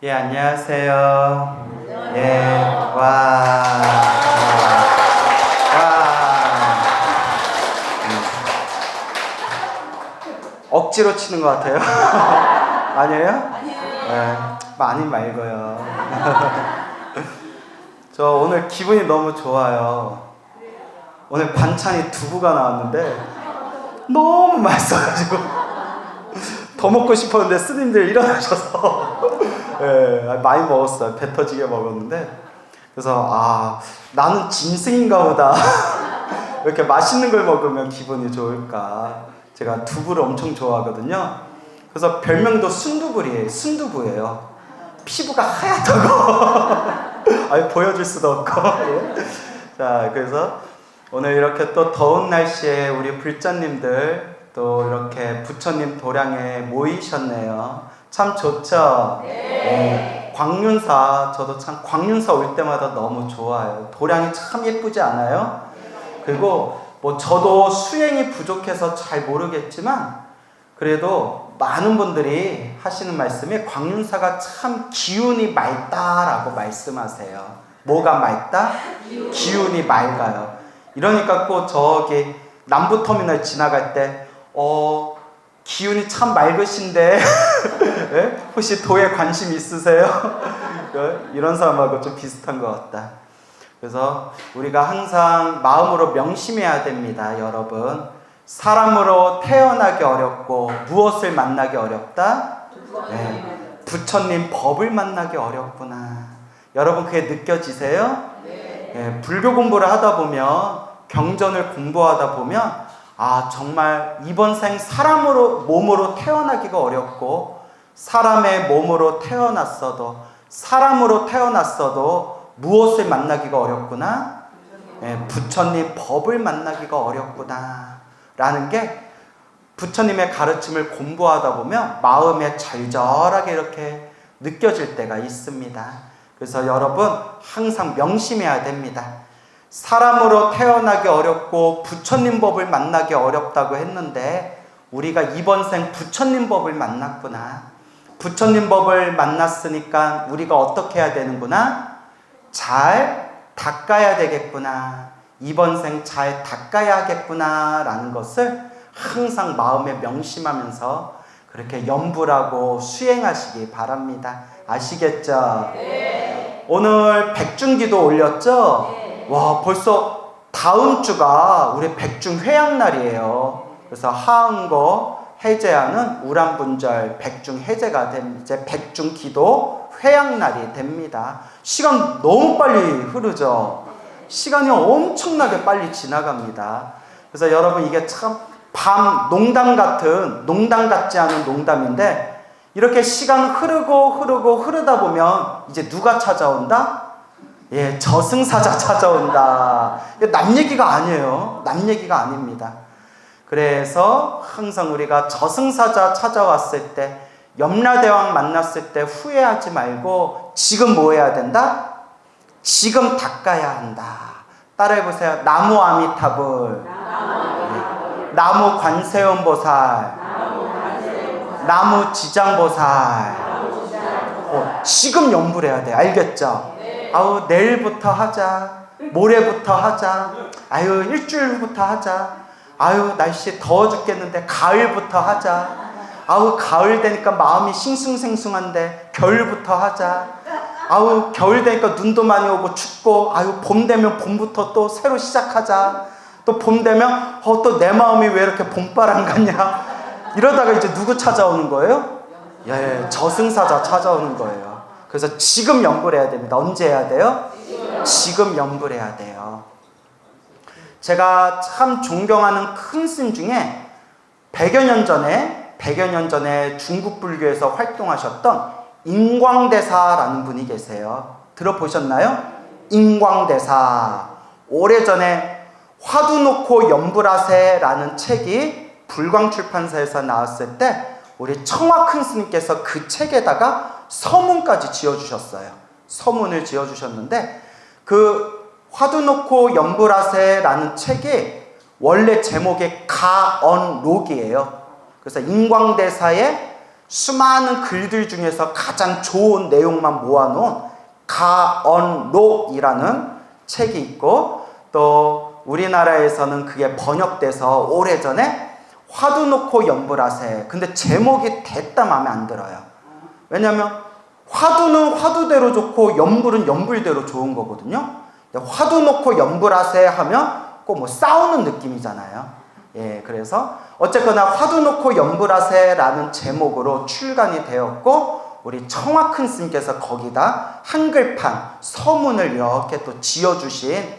예, 안녕하세요. 예, 와. 억지로 치는 것 같아요. 아니에요? 네, 많이 말고요. 저 오늘 기분이 너무 좋아요. 오늘 반찬이 두부가 나왔는데 너무 맛있어가지고 더 먹고 싶었는데 스님들 일어나셔서 네, 많이 먹었어요. 배 터지게 먹었는데, 그래서 나는 짐승인가 보다. 이렇게 맛있는 걸 먹으면 기분이 좋을까. 제가 두부를 엄청 좋아하거든요. 그래서 별명도 순두부예요. 피부가 하얗다고. 아니, 보여줄 수도 없고. 자, 그래서 오늘 이렇게 또 더운 날씨에 우리 불자님들 또 이렇게 부처님 도량에 모이셨네요. 참 좋죠? 네. 광륜사, 저도 참 광륜사 올 때마다 너무 좋아요. 도량이 참 예쁘지 않아요? 그리고 저도 수행이 부족해서 잘 모르겠지만 그래도 많은 분들이 하시는 말씀이 광륜사가 참 기운이 맑다라고 말씀하세요. 뭐가 맑다? 기운이 맑아요. 이러니까 꼭 저기 남부터미널 지나갈 때 기운이 참 맑으신데 네? 혹시 도에 관심 있으세요? 이런 사람하고 좀 비슷한 것 같다. 그래서 우리가 항상 마음으로 명심해야 됩니다. 여러분, 사람으로 태어나기 어렵고 무엇을 만나기 어렵다? 네. 부처님 법을 만나기 어렵구나. 여러분, 그게 느껴지세요? 네. 불교 공부를 하다 보면, 경전을 공부하다 보면 정말 이번 생 사람으로 몸으로 태어나기가 어렵고, 사람의 몸으로 태어났어도, 사람으로 태어났어도 무엇을 만나기가 어렵구나? 부처님 법을 만나기가 어렵구나 라는 게 부처님의 가르침을 공부하다 보면 마음에 절절하게 이렇게 느껴질 때가 있습니다. 그래서 여러분, 항상 명심해야 됩니다. 사람으로 태어나기 어렵고 부처님 법을 만나기 어렵다고 했는데 우리가 이번 생 부처님 법을 만났구나. 부처님 법을 만났으니까 우리가 어떻게 해야 되는구나? 잘 닦아야 되겠구나. 이번 생 잘 닦아야 하겠구나 라는 것을 항상 마음에 명심하면서 그렇게 염불하고 수행하시기 바랍니다. 아시겠죠? 네. 오늘 백중기도 올렸죠? 네. 와, 벌써 다음 주가 우리 백중회양날이에요. 그래서 하은거 해제하는 우람분절 백중 해제가 됩니다. 이제 백중기도 회양날이 됩니다. 시간 너무 빨리 흐르죠? 시간이 엄청나게 빨리 지나갑니다. 그래서 여러분, 이게 참 농담 같지 않은 농담인데, 이렇게 시간 흐르다 보면 이제 누가 찾아온다? 예, 저승사자 찾아온다. 남 얘기가 아니에요. 남 얘기가 아닙니다. 그래서 항상 우리가 저승사자 찾아왔을 때, 염라대왕 만났을 때 후회하지 말고 지금 뭐 해야 된다? 지금 닦아야 한다. 따라해보세요. 나무 아미타불, 나무 관세음보살, 나무 지장보살. 지금 염불해야 돼. 알겠죠? 내일부터 하자. 모레부터 하자. 일주일 후부터 하자. 날씨 더워 죽겠는데 가을부터 하자. 가을 되니까 마음이 싱숭생숭한데 겨울부터 하자. 겨울 되니까 눈도 많이 오고 춥고, 봄 되면 봄부터 또 새로 시작하자. 또 봄 되면 또 내 마음이 왜 이렇게 봄바람 같냐. 이러다가 이제 누구 찾아오는 거예요? 예, 저승사자 찾아오는 거예요. 그래서 지금 염불해야 됩니다. 언제 해야 돼요? 지금 염불해야 돼요. 제가 참 존경하는 큰 스님 중에 100여 년 전에 중국 불교에서 활동하셨던 인광대사라는 분이 계세요. 들어보셨나요? 인광대사. 오래전에 화두 놓고 염불하세라는 책이 불광출판사에서 나왔을 때 우리 청화 큰 스님께서 그 책에다가 서문까지 지어주셨어요. 서문을 지어주셨는데, 그 화두 놓고 염불하세라는 책이 원래 제목이 가언록이에요. 그래서 인광대사의 수많은 글들 중에서 가장 좋은 내용만 모아놓은 가언록이라는 책이 있고, 또 우리나라에서는 그게 번역돼서 오래전에 화두 놓고 연불하세. 근데 제목이 됐다 마음에 안 들어요. 왜냐하면 화두는 화두대로 좋고 연불은 연불대로 좋은 거거든요. 화두 놓고 연불하세 하면 꼭 뭐 싸우는 느낌이잖아요. 예, 그래서 어쨌거나 화두 놓고 연불하세라는 제목으로 출간이 되었고, 우리 청화큰 스님께서 거기다 한글판 서문을 이렇게 또 지어주신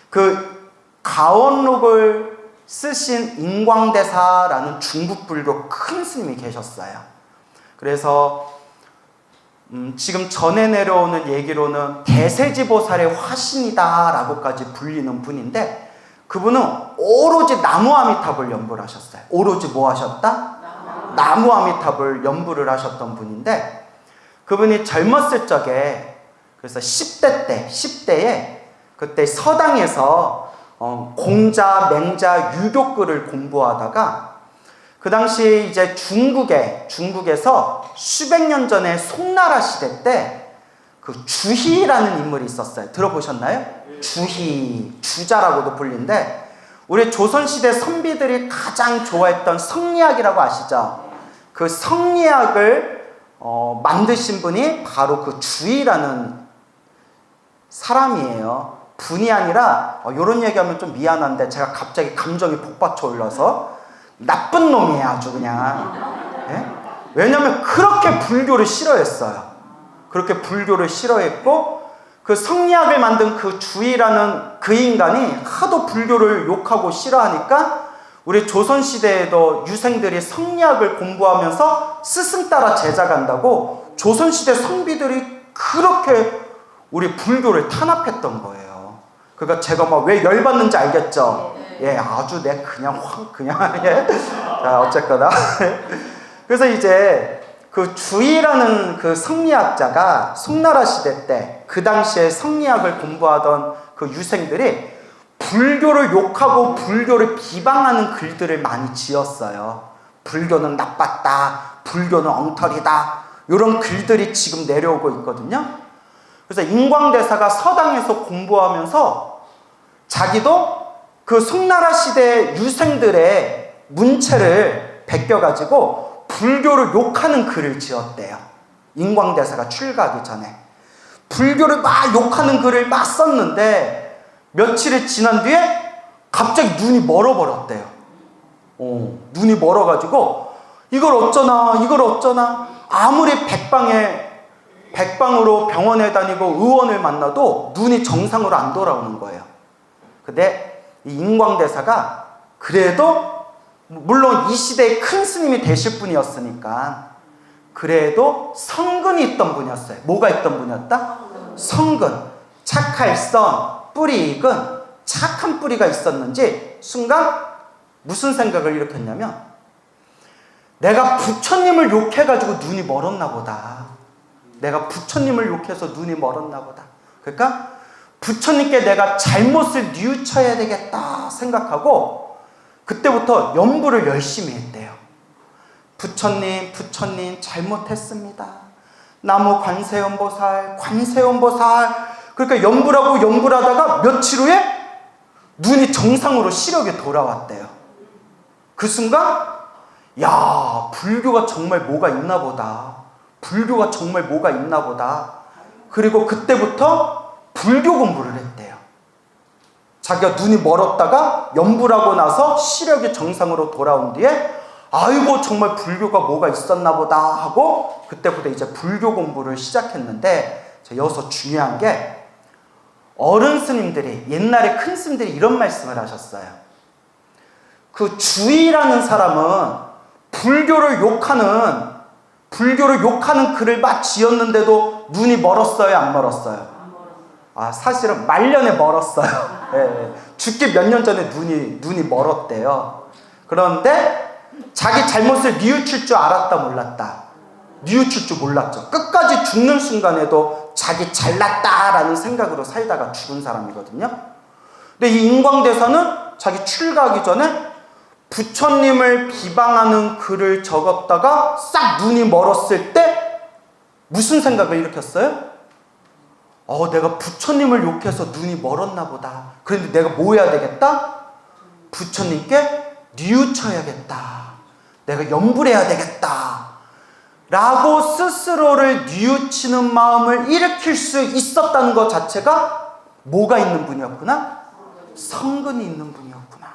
그 가언록을 쓰신 인광대사라는 중국 불교 큰 스님이 계셨어요. 그래서 지금 전해 내려오는 얘기로는 대세지보살의 화신이다라고까지 불리는 분인데, 그분은 오로지 나무아미탑을 연불 하셨어요. 오로지 뭐 하셨다? 나무아미탑을 연불을 하셨던 분인데, 그분이 젊었을 적에, 그래서 10대에 그때 서당에서 공자, 맹자, 유교글을 공부하다가 그 당시 이제 중국에서 수백 년 전에 송나라 시대 때 그 주희라는 인물이 있었어요. 들어보셨나요? 주희, 주자라고도 불리는데, 우리 조선시대 선비들이 가장 좋아했던 성리학이라고 아시죠? 그 성리학을 만드신 분이 바로 그 주희라는 사람이에요. 분이 아니라, 이런 얘기하면 좀 미안한데 제가 갑자기 감정이 복받쳐 올라서 나쁜 놈이에요, 아주 그냥. 예? 왜냐하면 그렇게 불교를 싫어했어요. 그렇게 불교를 싫어했고, 그 성리학을 만든 그 주희라는 그 인간이 하도 불교를 욕하고 싫어하니까 우리 조선시대에도 유생들이 성리학을 공부하면서 스승 따라 제자 간다고 조선시대 성비들이 그렇게 우리 불교를 탄압했던 거예요. 그러니까 제가 막 왜 열받는지 알겠죠? 예, 아주 내 그냥 예. 자, 어쨌거나. 그래서 이제 그 주희라는 그 성리학자가 송나라 시대 때 그 당시에 성리학을 공부하던 그 유생들이 불교를 욕하고 불교를 비방하는 글들을 많이 지었어요. 불교는 나빴다, 불교는 엉터리다, 이런 글들이 지금 내려오고 있거든요. 그래서 인광대사가 서당에서 공부하면서 자기도 그 송나라 시대 유생들의 문체를 베껴가지고 불교를 욕하는 글을 지었대요. 인광대사가 출가하기 전에 불교를 막 욕하는 글을 막 썼는데, 며칠이 지난 뒤에 갑자기 눈이 멀어버렸대요. 눈이 멀어가지고 이걸 어쩌나 아무리 백방으로 병원에 다니고 의원을 만나도 눈이 정상으로 안 돌아오는 거예요. 근데 이 인광대사가 그래도 물론 이 시대의 큰 스님이 되실 분이었으니까 그래도 성근이 있던 분이었어요. 뭐가 있던 분이었다? 성근. 착할선, 뿌리 익은 착한 뿌리가 있었는지 순간 무슨 생각을 일으켰냐면, 내가 부처님을 욕해가지고 눈이 멀었나 보다. 내가 부처님을 욕해서 눈이 멀었나 보다. 그러니까 부처님께 내가 잘못을 뉘우쳐야 되겠다 생각하고 그때부터 연불을 열심히 했대요. 부처님 잘못했습니다. 나무 관세음보살. 그러니까 연불하다가 며칠 후에 눈이 정상으로 시력이 돌아왔대요. 그 순간 야, 불교가 정말 뭐가 있나 보다. 그리고 그때부터 불교 공부를 했대요. 자기가 눈이 멀었다가 연불하고 나서 시력이 정상으로 돌아온 뒤에 아이고 정말 불교가 뭐가 있었나 보다 하고 그때부터 이제 불교 공부를 시작했는데, 여기서 중요한 게 어른 스님들이, 옛날에 큰 스님들이 이런 말씀을 하셨어요. 그 주희라는 사람은 불교를 욕하는 글을 막 지었는데도 눈이 멀었어요, 안 멀었어요? 사실은 말년에 멀었어요. 예, 죽기 몇 년 전에 눈이 멀었대요. 그런데 자기 잘못을 뉘우칠 줄 알았다, 몰랐다? 뉘우칠 줄 몰랐죠. 끝까지 죽는 순간에도 자기 잘났다라는 생각으로 살다가 죽은 사람이거든요. 근데 이 인광대사는 자기 출가하기 전에 부처님을 비방하는 글을 적었다가 싹 눈이 멀었을 때 무슨 생각을 일으켰어요? 내가 부처님을 욕해서 눈이 멀었나 보다. 그런데 내가 뭐 해야 되겠다? 부처님께 뉘우쳐야겠다. 내가 염불해야 되겠다. 라고 스스로를 뉘우치는 마음을 일으킬 수 있었다는 것 자체가 뭐가 있는 분이었구나? 성근이 있는 분이었구나.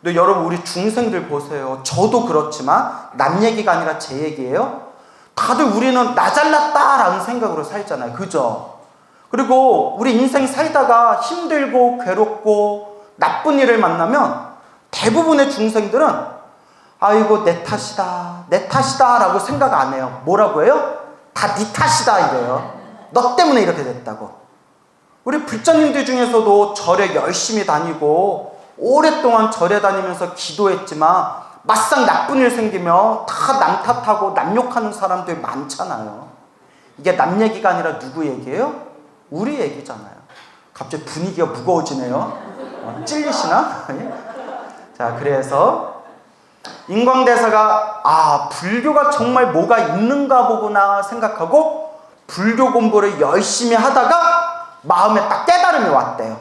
근데 여러분, 우리 중생들 보세요. 저도 그렇지만 남 얘기가 아니라 제 얘기예요. 다들 우리는 나 잘났다라는 생각으로 살잖아요. 그죠? 그리고 우리 인생 살다가 힘들고 괴롭고 나쁜 일을 만나면 대부분의 중생들은 아이고 내 탓이다 내 탓이다 라고 생각 안 해요. 뭐라고 해요? 다 네 탓이다 이래요. 너 때문에 이렇게 됐다고. 우리 불자님들 중에서도 절에 열심히 다니고 오랫동안 절에 다니면서 기도했지만 막상 나쁜 일 생기면 다 남 탓하고 남 욕하는 사람들 많잖아요. 이게 남 얘기가 아니라 누구 얘기예요? 우리 얘기잖아요. 갑자기 분위기가 무거워지네요. 찔리시나? 자, 그래서 인광대사가 불교가 정말 뭐가 있는가 보구나 생각하고 불교 공부를 열심히 하다가 마음에 딱 깨달음이 왔대요.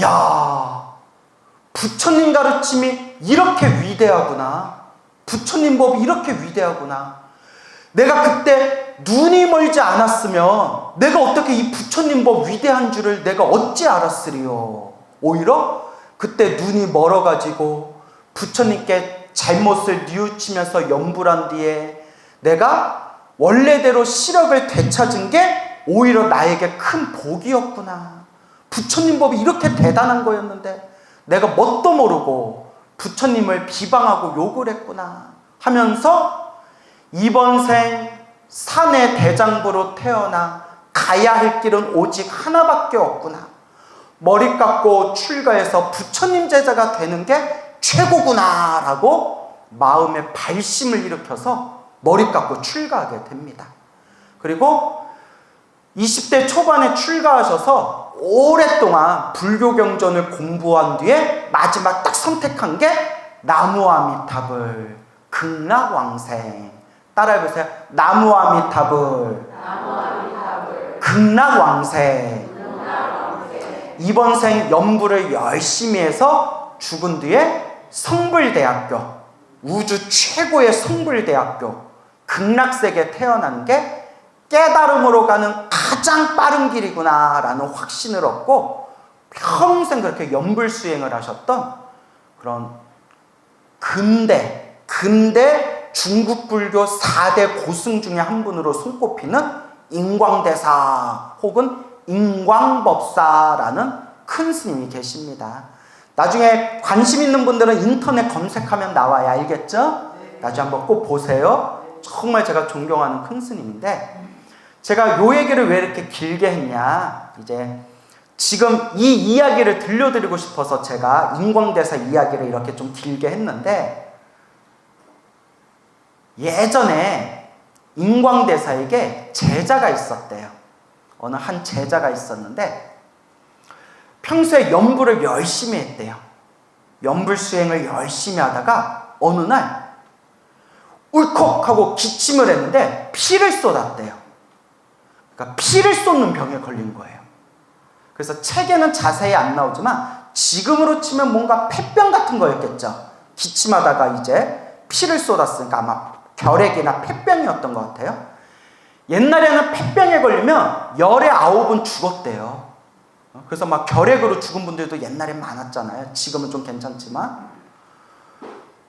야, 부처님 가르침이 이렇게 위대하구나. 부처님 법이 이렇게 위대하구나. 내가 그때 눈이 멀지 않았으면 내가 어떻게 이 부처님 법 위대한 줄을 내가 어찌 알았으리요. 오히려 그때 눈이 멀어가지고 부처님께 잘못을 뉘우치면서 염불한 뒤에 내가 원래대로 시력을 되찾은 게 오히려 나에게 큰 복이었구나. 부처님 법이 이렇게 대단한 거였는데 내가 뭣도 모르고 부처님을 비방하고 욕을 했구나 하면서 이번 생 산의 대장부로 태어나 가야 할 길은 오직 하나밖에 없구나. 머리 깎고 출가해서 부처님 제자가 되는 게 최고구나 라고 마음에 발심을 일으켜서 머리 깎고 출가하게 됩니다. 그리고 20대 초반에 출가하셔서 오랫동안 불교 경전을 공부한 뒤에 마지막 딱 선택한 게 나무아미타불 극락왕생. 따라해보세요. 나무아미타불 극락왕생. 이번 생 연부를 열심히 해서 죽은 뒤에 성불대학교, 우주 최고의 성불대학교 극락세계에 태어난 게 깨달음으로 가는 가장 빠른 길이구나 라는 확신을 얻고 평생 그렇게 연불수행을 하셨던 그런 근대 중국 불교 4대 고승 중에 한 분으로 손꼽히는 인광대사 혹은 인광법사라는 큰 스님이 계십니다. 나중에 관심 있는 분들은 인터넷 검색하면 나와요. 알겠죠? 나중에 한번 꼭 보세요. 정말 제가 존경하는 큰 스님인데 제가 요 얘기를 왜 이렇게 길게 했냐, 이제 지금 이 이야기를 들려드리고 싶어서 제가 인광대사 이야기를 이렇게 좀 길게 했는데 예전에 인광대사에게 제자가 있었대요. 어느 한 제자가 있었는데 평소에 연불을 열심히 했대요. 연불 수행을 열심히 하다가 어느 날 울컥하고 기침을 했는데 피를 쏟았대요. 그러니까 피를 쏟는 병에 걸린 거예요. 그래서 책에는 자세히 안 나오지만 지금으로 치면 뭔가 폐병 같은 거였겠죠. 기침하다가 이제 피를 쏟았으니까 아마 결핵이나 폐병이었던 것 같아요. 옛날에는 폐병에 걸리면 열의 9은 죽었대요. 그래서 막 결핵으로 죽은 분들도 옛날에 많았잖아요. 지금은 좀 괜찮지만.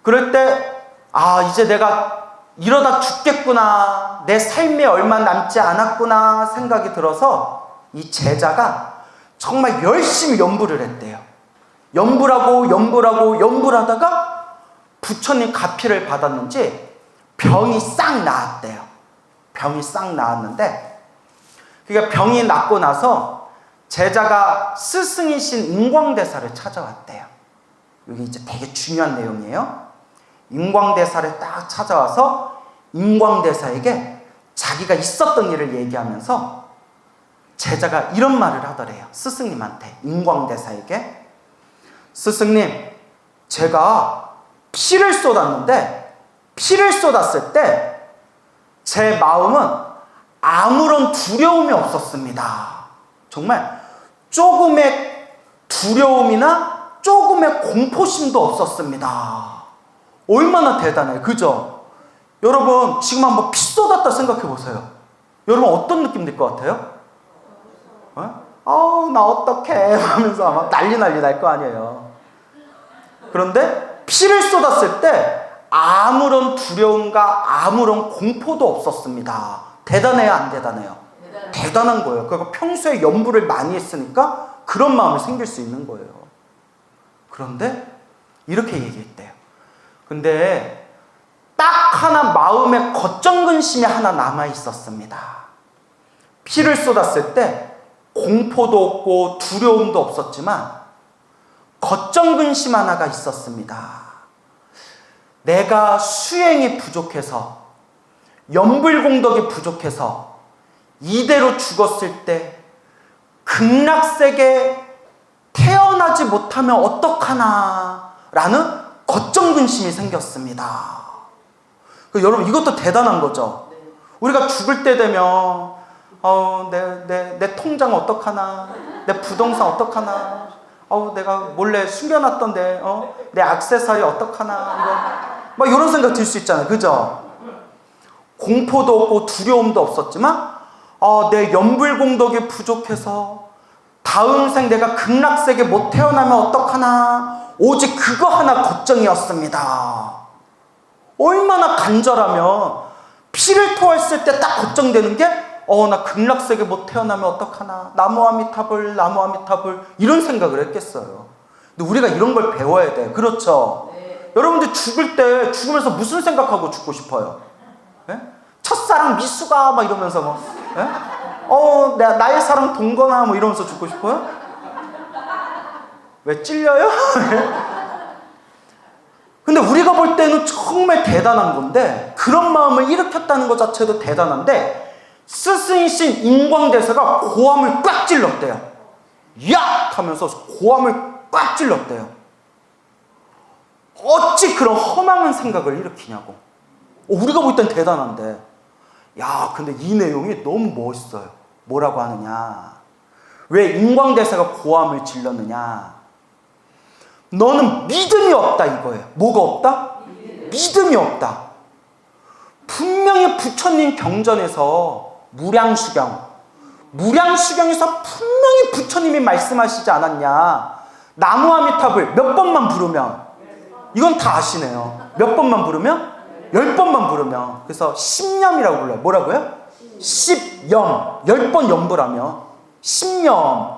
그럴 때 이제 내가 이러다 죽겠구나, 내 삶에 얼마 남지 않았구나 생각이 들어서 이 제자가 정말 열심히 연불을 했대요. 연불하다가 부처님 가피를 받았는지 병이 싹 나았대요. 병이 싹 나았는데, 그러니까 병이 낫고 나서 제자가 스승이신 인광대사를 찾아왔대요. 여기 이제 되게 중요한 내용이에요. 인광대사를 딱 찾아와서 인광대사에게 자기가 있었던 일을 얘기하면서 제자가 이런 말을 하더래요. 스승님한테, 인광대사에게. 스승님, 제가 피를 쏟았는데, 피를 쏟았을 때 제 마음은 아무런 두려움이 없었습니다. 정말 조금의 두려움이나 조금의 공포심도 없었습니다. 얼마나 대단해요. 그죠? 여러분 지금 한번 피 쏟았다 생각해 보세요. 여러분 어떤 느낌 들 것 같아요? 아우 나 어떡해 하면서 아마 난리 날 거 아니에요. 그런데 피를 쏟았을 때 아무런 두려움과 아무런 공포도 없었습니다. 대단해요, 안 대단해요? 대단한 거예요. 그러니까 평소에 연부를 많이 했으니까 그런 마음이 생길 수 있는 거예요. 그런데 이렇게 얘기했대요. 근데 딱 하나 마음에 겉정근심이 하나 남아 있었습니다. 피를 쏟았을 때 공포도 없고 두려움도 없었지만 겉정근심 하나가 있었습니다. 내가 수행이 부족해서, 연불공덕이 부족해서 이대로 죽었을 때 극락세계에 태어나지 못하면 어떡하나 라는 겉정근심이 생겼습니다. 여러분 이것도 대단한 거죠. 우리가 죽을 때 되면 내 통장 어떡하나, 내 부동산 어떡하나, 내가 몰래 숨겨놨던데 내 액세서리 어떡하나, 막 이런 생각 들 수 있잖아요. 그죠? 공포도 없고 두려움도 없었지만 내 연불공덕이 부족해서 다음 생 내가 극락세계 못 태어나면 어떡하나, 오직 그거 하나 걱정이었습니다. 얼마나 간절하면 피를 토했을 때 딱 걱정되는 게 나 극락세계 못 태어나면 어떡하나, 나무아미타불 나무아미타불 이런 생각을 했겠어요. 근데 우리가 이런 걸 배워야 돼. 그렇죠? 네. 여러분들 죽을 때 죽으면서 무슨 생각하고 죽고 싶어요? 네? 첫사랑 미수가 막 이러면서 뭐 네? 나의 사랑 동거나 뭐 이러면서 죽고 싶어요? 왜 찔려요? 근데 우리가 볼 때는 정말 대단한 건데, 그런 마음을 일으켰다는 것 자체도 대단한데, 스승이신 인광대사가 고함을 꽉 찔렀대요. 야! 하면서 고함을 꽉 찔렀대요. 어찌 그런 허망한 생각을 일으키냐고. 우리가 볼 땐 대단한데, 야, 근데 이 내용이 너무 멋있어요. 뭐라고 하느냐, 왜 인광대사가 고함을 질렀느냐, 너는 믿음이 없다 이거예요. 뭐가 없다? 믿음이 없다. 분명히 부처님 경전에서 무량수경에서 분명히 부처님이 말씀하시지 않았냐. 나무아미타불 몇 번만 부르면, 이건 다 아시네요. 몇 번만 부르면? 10번만 부르면. 그래서 10념이라고 불러요. 뭐라고요? 10념. 10번 연불하며 10념.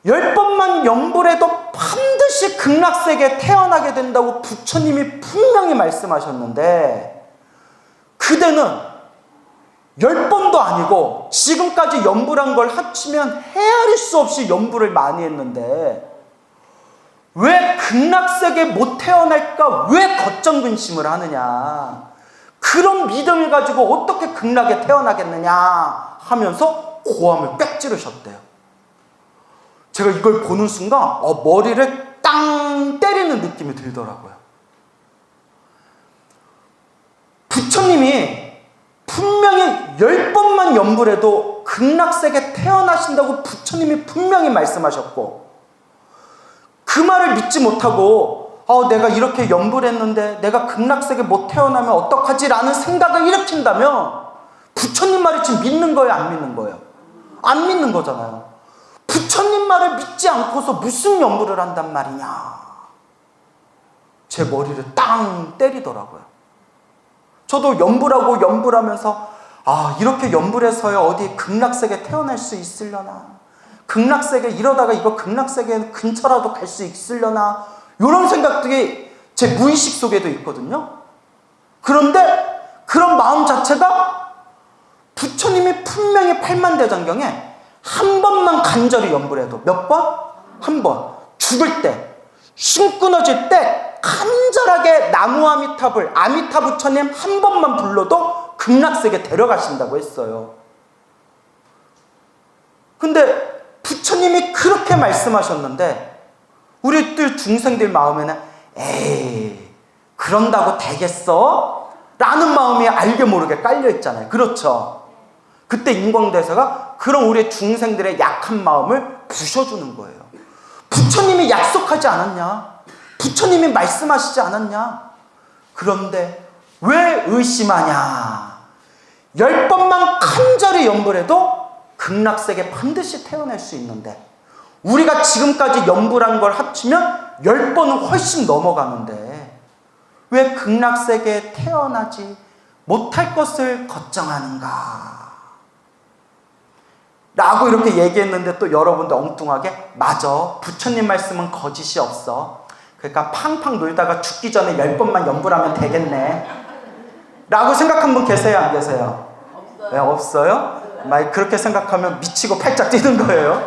10번만 연불해도 반드시 극락세계에 태어나게 된다고 부처님이 분명히 말씀하셨는데, 그대는 10번도 아니고 지금까지 연불한 걸 합치면 헤아릴 수 없이 연불을 많이 했는데 왜 극락세계에 못 태어날까, 왜 겉정근심을 하느냐, 그런 믿음을 가지고 어떻게 극락에 태어나겠느냐 하면서 고함을 빽 찌르셨대요. 제가 이걸 보는 순간 머리를 땅 때리는 느낌이 들더라고요. 부처님이 분명히 10번만 연불해도 극락세계에 태어나신다고 부처님이 분명히 말씀하셨고, 그 말을 믿지 못하고 내가 이렇게 연불했는데 내가 극락세계에 못 태어나면 어떡하지? 라는 생각을 일으킨다면 부처님 말을 지금 믿는 거예요, 안 믿는 거예요? 안 믿는 거잖아요. 부처님 말을 믿지 않고서 무슨 연불을 한단 말이냐. 제 머리를 땅 때리더라고요. 저도 연불하고 연불하면서 이렇게 연불해서야 어디 극락세계에 태어날 수 있으려나, 극락세계 이러다가 이거 극락세계 근처라도 갈 수 있으려나, 이런 생각들이 제 무의식 속에도 있거든요. 그런데 그런 마음 자체가 부처님이 분명히 팔만대장경에 한 번만 간절히 연불해도, 몇 번? 한 번. 죽을 때, 숨 끊어질 때 간절하게 나무아미타불, 아미타 부처님 한 번만 불러도 극락세계 데려가신다고 했어요. 근데 부처님이 그렇게 말씀하셨는데 우리들 중생들 마음에는 에이, 그런다고 되겠어? 라는 마음이 알게 모르게 깔려있잖아요. 그렇죠? 그때 인광대사가 그런 우리 중생들의 약한 마음을 부셔주는 거예요. 부처님이 약속하지 않았냐? 부처님이 말씀하시지 않았냐? 그런데 왜 의심하냐? 10번만 간절히 염불 해도 극락세계 반드시 태어날 수 있는데 우리가 지금까지 염불한 걸 합치면 10번은 훨씬 넘어가는데 왜 극락세계에 태어나지 못할 것을 걱정하는가? 라고 이렇게 얘기했는데 또 여러분들 엉뚱하게 맞아, 부처님 말씀은 거짓이 없어. 그러니까 팡팡 놀다가 죽기 전에 10번만 염불하면 되겠네 라고 생각한 분 계세요? 안 계세요? 없어요. 네, 없어요? 그렇게 생각하면 미치고 팔짝 뛰는 거예요.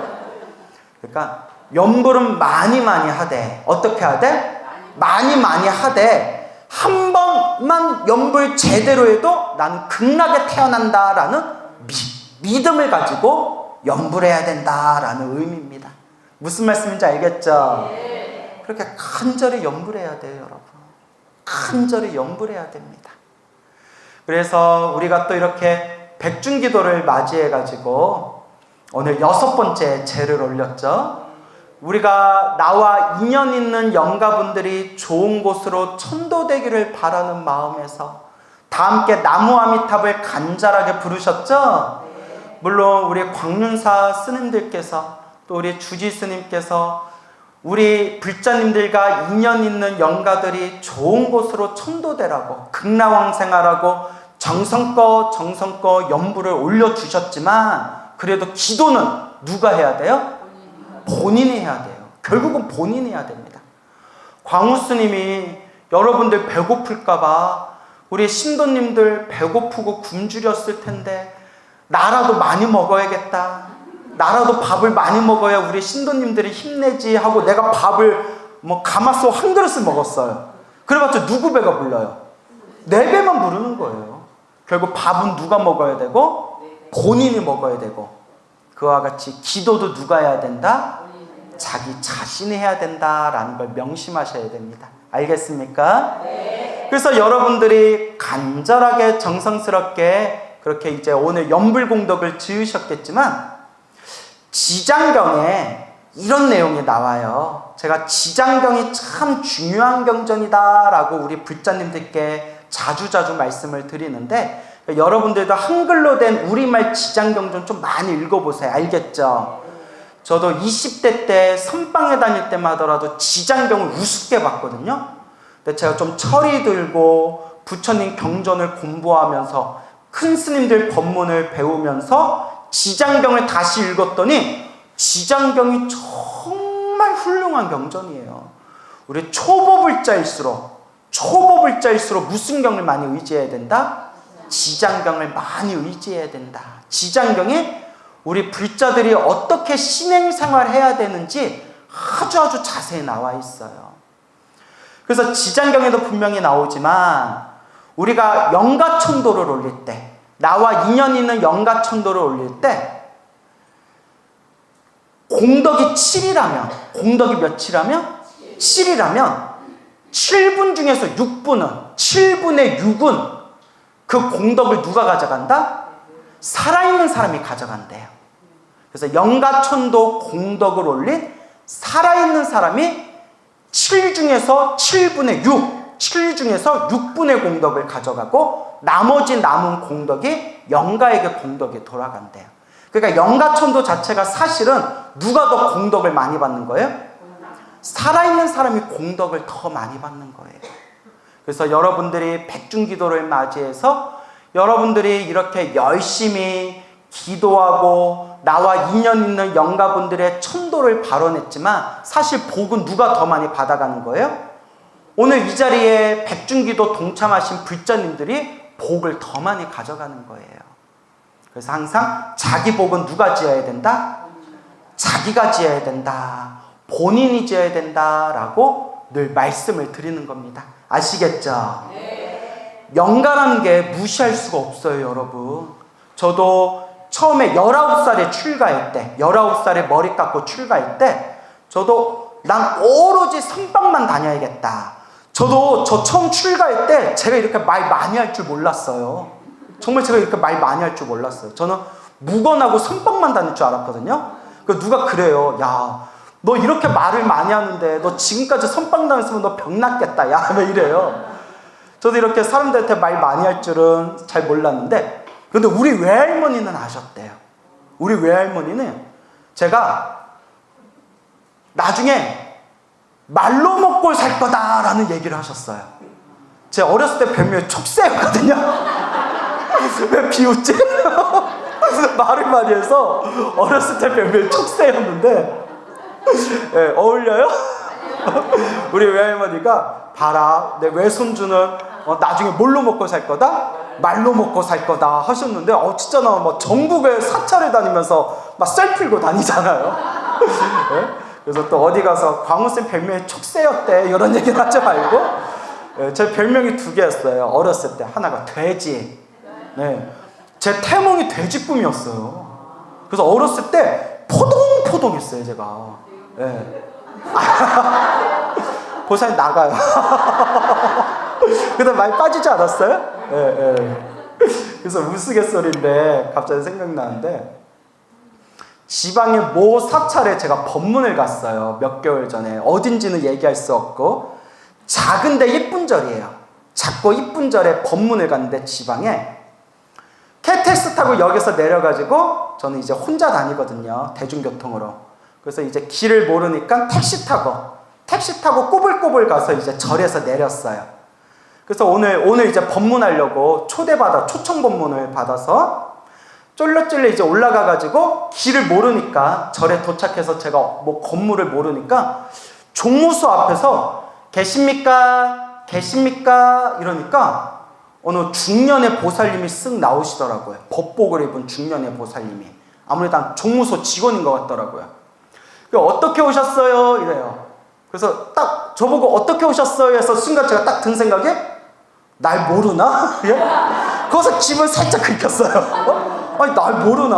그러니까 염불은 많이 하되 어떻게 하되? 많이 하되 한 번만 염불 제대로 해도 나는 극락에 태어난다라는 믿음을 가지고 염불해야 된다라는 의미입니다. 무슨 말씀인지 알겠죠? 네. 그렇게 간절히 염불해야 돼요, 여러분. 간절히 염불해야 됩니다. 그래서 우리가 또 이렇게 백중기도를 맞이해가지고 오늘 6번째 제를 올렸죠. 우리가 나와 인연 있는 영가분들이 좋은 곳으로 천도되기를 바라는 마음에서 다 함께 나무아미탑을 간절하게 부르셨죠? 물론 우리 광륜사 스님들께서 또 우리 주지 스님께서 우리 불자님들과 인연 있는 영가들이 좋은 곳으로 천도되라고 극락왕생하라고 정성껏 염불을 올려주셨지만 그래도 기도는 누가 해야 돼요? 본인이 해야 돼요. 결국은 본인이 해야 됩니다. 광우 스님이 여러분들 배고플까봐 우리 신도님들 배고프고 굶주렸을 텐데 나라도 많이 먹어야겠다. 나라도 밥을 많이 먹어야 우리 신도님들이 힘내지 하고 내가 밥을 가마솥 한 그릇을 먹었어요. 그래봤자 누구 배가 불러요? 내 배만 부르는 거예요. 결국 밥은 누가 먹어야 되고 본인이 먹어야 되고 그와 같이 기도도 누가 해야 된다? 자기 자신이 해야 된다라는 걸 명심하셔야 됩니다. 알겠습니까? 네. 그래서 여러분들이 간절하게 정성스럽게 그렇게 이제 오늘 염불공덕을 지으셨겠지만 지장경에 이런 내용이 나와요. 제가 지장경이 참 중요한 경전이다라고 우리 불자님들께 자주 말씀을 드리는데 여러분들도 한글로 된 우리말 지장경전 좀 많이 읽어보세요. 알겠죠? 저도 20대 때 선방에 다닐 때마다라도 지장경을 우습게 봤거든요. 근데 제가 좀 철이 들고 부처님 경전을 공부하면서 큰 스님들 법문을 배우면서 지장경을 다시 읽었더니 지장경이 정말 훌륭한 경전이에요. 우리 초보불자일수록 무슨 경을 많이 의지해야 된다? 지장경을 많이 의지해야 된다. 지장경이 우리 불자들이 어떻게 신행생활을 해야 되는지 아주 자세히 나와 있어요. 그래서 지장경에도 분명히 나오지만 우리가 영가천도를 올릴 때, 나와 인연 있는 영가천도를 올릴 때 공덕이 7이라면, 공덕이 몇이라면? 7이라면 7분 중에서 6분은, 7분의 6은 그 공덕을 누가 가져간다? 살아있는 사람이 가져간대요. 그래서 영가천도 공덕을 올린 살아있는 사람이 7 중에서 7분의 6, 7 중에서 6분의 공덕을 가져가고 나머지 남은 공덕이 영가에게 공덕이 돌아간대요. 그러니까 영가천도 자체가 사실은 누가 더 공덕을 많이 받는 거예요? 살아있는 사람이 공덕을 더 많이 받는 거예요. 그래서 여러분들이 백중기도를 맞이해서 여러분들이 이렇게 열심히 기도하고 나와 인연 있는 영가분들의 천도를 발언했지만 사실 복은 누가 더 많이 받아가는 거예요? 오늘 이 자리에 백중기도 동참하신 불자님들이 복을 더 많이 가져가는 거예요. 그래서 항상 자기 복은 누가 지어야 된다? 자기가 지어야 된다. 본인이 지어야 된다라고 늘 말씀을 드리는 겁니다. 아시겠죠? 네. 영가라는 게 무시할 수가 없어요, 여러분. 저도 처음에 19살에 출가할 때, 19살에 머리 깎고 출가할 때 저도 난 오로지 선방만 다녀야겠다. 저도 저 처음 출가할 때 제가 이렇게 말 많이 할 줄 몰랐어요. 정말 제가 이렇게 말 많이 할 줄 몰랐어요. 저는 묵언하고 선빵만 다닐 줄 알았거든요. 누가 그래요. 야, 너 이렇게 말을 많이 하는데 너 지금까지 선빵 다녔으면 너 병 났겠다. 야, 왜 이래요. 저도 이렇게 사람들한테 말 많이 할 줄은 잘 몰랐는데, 근데 우리 외할머니는 아셨대요. 우리 외할머니는 제가 나중에 말로 먹고 살 거다라는 얘기를 하셨어요. 제 어렸을 때 별명이 촉새였거든요. 왜 비웃지? 말을 많이 해서 어렸을 때 별명이 촉새였는데, 네, 어울려요? 우리 외할머니가 봐라, 내 외손주는 나중에 뭘로 먹고 살 거다? 말로 먹고 살 거다 하셨는데, 진짜 나 막 전국에 사찰을 다니면서 막 썰 풀고 다니잖아요. 네? 그래서 또 어디 가서 광우쌤 별명이 촉새였대 이런 얘기는 하지 말고, 네, 제 별명이 2개였어요. 어렸을 때 하나가 돼지. 네, 제 태몽이 돼지 꿈이었어요. 그래서 어렸을 때 포동포동했어요 제가. 네. 보살이 나가요. 근데 많이 빠지지 않았어요? 네, 네. 그래서 우스갯소리인데 갑자기 생각나는데, 지방의 모 사찰에 제가 법문을 갔어요. 몇 개월 전에. 어딘지는 얘기할 수 없고, 작은데 이쁜 절이에요. 작고 이쁜 절에 법문을 갔는데, 지방에 KTX 타고 역에서 내려가지고, 저는 이제 혼자 다니거든요, 대중교통으로. 그래서 이제 길을 모르니까 택시 타고 꼬불꼬불 가서 이제 절에서 내렸어요. 그래서 오늘 이제 법문하려고 초청 법문을 받아서 쫄래쫄래 이제 올라가가지고, 길을 모르니까, 절에 도착해서 제가 뭐 건물을 모르니까 종무소 앞에서 계십니까? 계십니까? 이러니까 어느 중년의 보살님이 쓱 나오시더라고요. 법복을 입은 중년의 보살님이. 아무래도 종무소 직원인 것 같더라고요. 어떻게 오셨어요? 이래요. 그래서 딱 저보고 어떻게 오셨어요? 해서 순간 제가 딱 든 생각이, 날 모르나? 예? 거기서 기분 살짝 긁혔어요. 아니, 날 모르나?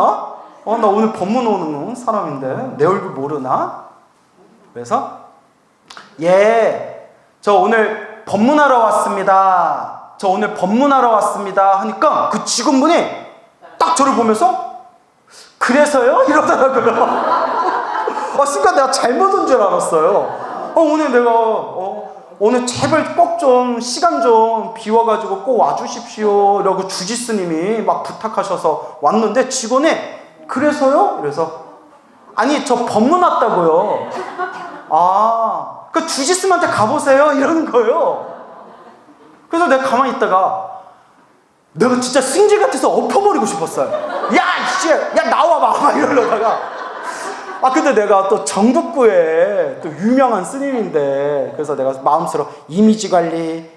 나 오늘 법문 오는 사람인데 내 얼굴 모르나? 그래서 예, 저 오늘 법문하러 왔습니다. 저 오늘 법문하러 왔습니다 하니까 그 직원분이 딱 저를 보면서 그래서요? 이러더라고요. 순간 내가 잘못 온 줄 알았어요. 오늘 내가 오늘 제발 꼭 좀 시간 좀 비워가지고 꼭 와주십시오 이러고 주지스님이 막 부탁하셔서 왔는데, 직원이 그래서요? 그래서 아니 저 법문 왔다고요. 그 주지스님한테 가보세요 이러는 거예요. 그래서 내가 가만히 있다가 내가 진짜 승질 같아서 엎어버리고 싶었어요. 야 나와봐 막 이러려다가, 근데 내가 또 정북구에 또 유명한 스님인데, 그래서 내가 마음속으로 이미지 관리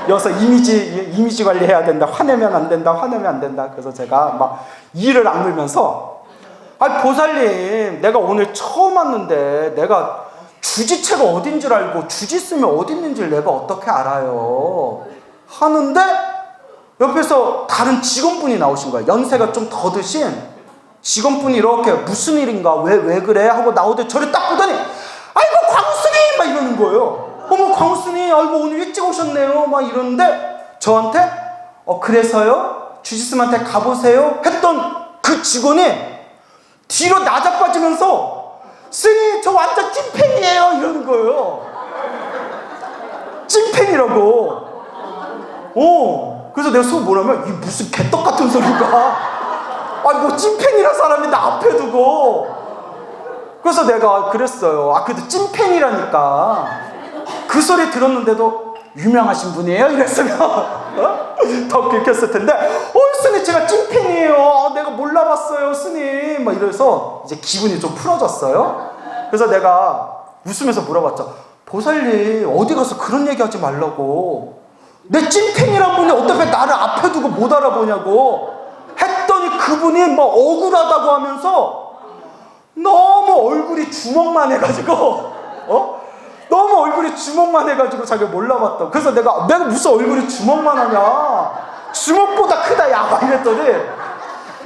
여기서 이미지 관리 해야 된다. 화내면 안 된다. 그래서 제가 막 이를 악물면서, 보살님, 내가 오늘 처음 왔는데 내가 주지체가 어딘 줄 알고 주지스님이 어디 있는지를 내가 어떻게 알아요? 하는데 옆에서 다른 직원분이 나오신 거예요. 연세가 좀 더 드신 직원분이 이렇게 무슨 일인가, 왜 그래? 하고 나오더니 저를 딱 보더니, 아이고 광우스님! 막 이러는 거예요. 어머 광우스님, 아이고 오늘 일찍 오셨네요. 막 이러는데 저한테 그래서요? 주지스님한테 가보세요? 했던 그 직원이 뒤로 나자빠지면서 스님 저 완전 찐팬이에요 이러는 거예요. 찐팬이라고. 그래서 내가 속 뭐라면, 이 무슨 개떡 같은 소리가, 뭐 찐팬이란 사람이 나 앞에 두고. 그래서 내가 그랬어요. 그래도 찐팬이라니까. 그 소리 들었는데도 유명하신 분이에요? 이랬으면 더 긁혔을 텐데, 스님 제가 찐팬이에요. 내가 몰라봤어요 스님. 막 이래서 이제 기분이 좀 풀어졌어요. 그래서 내가 웃으면서 물어봤죠. 보살님 어디 가서 그런 얘기 하지 말라고. 내 찐팬이란 분이 어떻게 나를 앞에 두고 못 알아보냐고 했더니, 그분이 막 억울하다고 하면서 너무 얼굴이 주먹만 해가지고 너무 얼굴이 주먹만 해가지고 자기가 몰라봤다고. 그래서 내가 무슨 얼굴이 주먹만 하냐, 주먹보다 크다 야 막 이랬더니,